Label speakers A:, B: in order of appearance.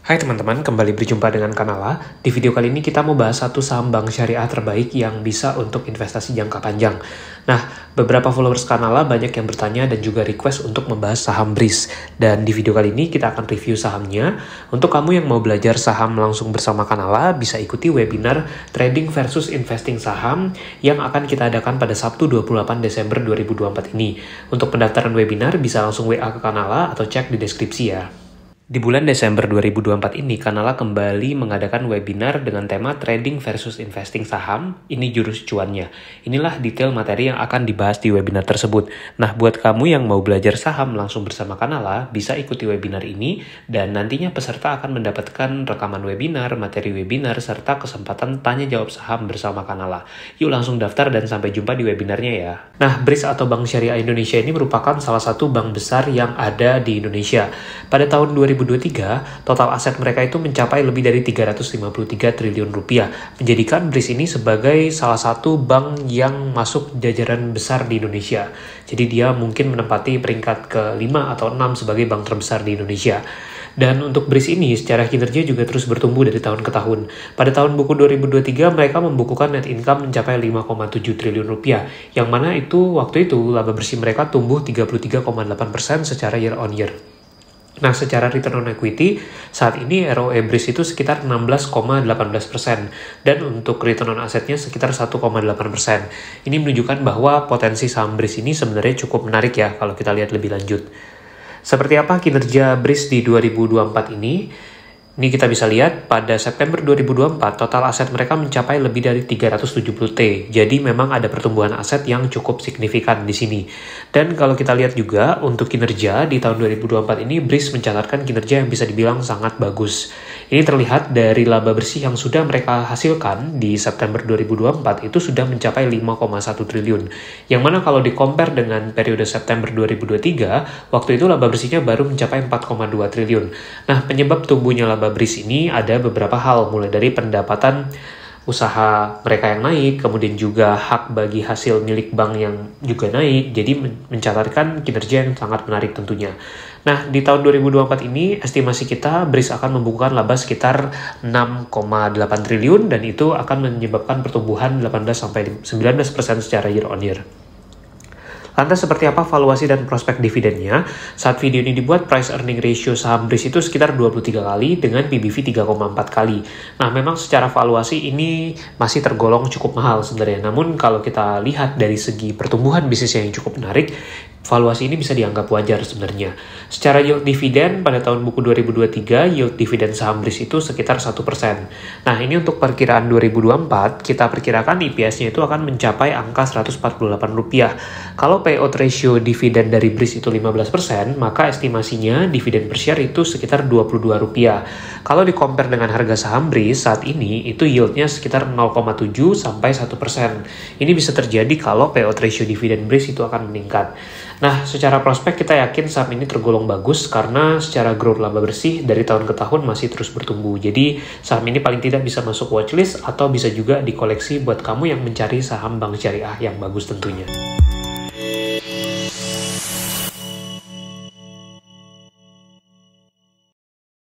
A: Hai teman-teman, kembali berjumpa dengan Kanala. Di video kali ini kita mau bahas satu saham bank syariah terbaik yang bisa untuk investasi jangka panjang. Nah, beberapa followers Kanala banyak yang bertanya dan juga request untuk membahas saham BRIS. Dan di video kali ini kita akan review sahamnya. Untuk kamu yang mau belajar saham langsung bersama Kanala, bisa ikuti webinar Trading versus Investing Saham yang akan kita adakan pada Sabtu 28 Desember 2024 ini. Untuk pendaftaran webinar bisa langsung WA ke Kanala atau cek di deskripsi ya. Di bulan Desember 2024 ini, Kanala kembali mengadakan webinar dengan tema Trading versus Investing Saham. Ini jurus cuannya. Inilah detail materi yang akan dibahas di webinar tersebut. Nah, buat kamu yang mau belajar saham langsung bersama Kanala, bisa ikuti webinar ini, dan nantinya peserta akan mendapatkan rekaman webinar, materi webinar, serta kesempatan tanya jawab saham bersama Kanala. Yuk langsung daftar dan sampai jumpa di webinarnya ya. Nah, BRIS atau Bank Syariah Indonesia ini merupakan salah satu bank besar yang ada di Indonesia. Pada tahun 2023, total aset mereka itu mencapai lebih dari 353 triliun rupiah, menjadikan BRIS ini sebagai salah satu bank yang masuk jajaran besar di Indonesia. Jadi dia mungkin menempati peringkat ke-5 atau 6 sebagai bank terbesar di Indonesia. Dan untuk BRIS ini secara kinerja juga terus bertumbuh dari tahun ke tahun. Pada tahun buku 2023 mereka membukukan net income mencapai 5,7 triliun rupiah, yang mana itu waktu itu laba bersih mereka tumbuh 33,8% secara year on year. Nah, secara return on equity, saat ini ROE BRIS itu sekitar 16,18%, dan untuk return on asetnya sekitar 1,8%. Ini menunjukkan bahwa potensi saham BRIS ini sebenarnya cukup menarik ya, kalau kita lihat lebih lanjut. Seperti apa kinerja BRIS di 2024 ini? Ini kita bisa lihat pada September 2024 total aset mereka mencapai lebih dari 370T. Jadi memang ada pertumbuhan aset yang cukup signifikan di sini. Dan kalau kita lihat juga untuk kinerja di tahun 2024 ini BRIS mencatatkan kinerja yang bisa dibilang sangat bagus. Ini terlihat dari laba bersih yang sudah mereka hasilkan di September 2024 itu sudah mencapai 5,1 triliun. Yang mana kalau di-compare dengan periode September 2023, waktu itu laba bersihnya baru mencapai 4,2 triliun. Nah, penyebab tumbuhnya laba BRIS ini ada beberapa hal, mulai dari pendapatan usaha mereka yang naik, kemudian juga hak bagi hasil milik bank yang juga naik, jadi mencatatkan kinerja yang sangat menarik tentunya. Nah, di tahun 2024 ini estimasi kita BRIS akan membukukan laba sekitar 6,8 triliun dan itu akan menyebabkan pertumbuhan 18-19% secara year on year. Lantas seperti apa valuasi dan prospek dividennya? Saat video ini dibuat, price earning ratio saham BRIS itu sekitar 23 kali dengan PBV 3,4 kali. Nah, memang secara valuasi ini masih tergolong cukup mahal sebenarnya. Namun kalau kita lihat dari segi pertumbuhan bisnisnya yang cukup menarik, valuasi ini bisa dianggap wajar sebenarnya. Secara yield dividen pada tahun buku 2023, yield dividen saham BRIS itu sekitar 1%. Nah, ini untuk perkiraan 2024, kita perkirakan EPS-nya itu akan mencapai angka Rp148. Kalau payout ratio dividen dari BRIS itu 15%, maka estimasinya dividen per share itu sekitar Rp22. Kalau di-compare dengan harga saham BRIS saat ini, itu yieldnya sekitar 0,7 sampai 1%. Ini bisa terjadi kalau payout ratio dividen BRIS itu akan meningkat. Nah, secara prospek kita yakin saham ini tergolong bagus karena secara growth laba bersih dari tahun ke tahun masih terus bertumbuh. Jadi, saham ini paling tidak bisa masuk watchlist atau bisa juga dikoleksi buat kamu yang mencari saham bank syariah yang bagus tentunya.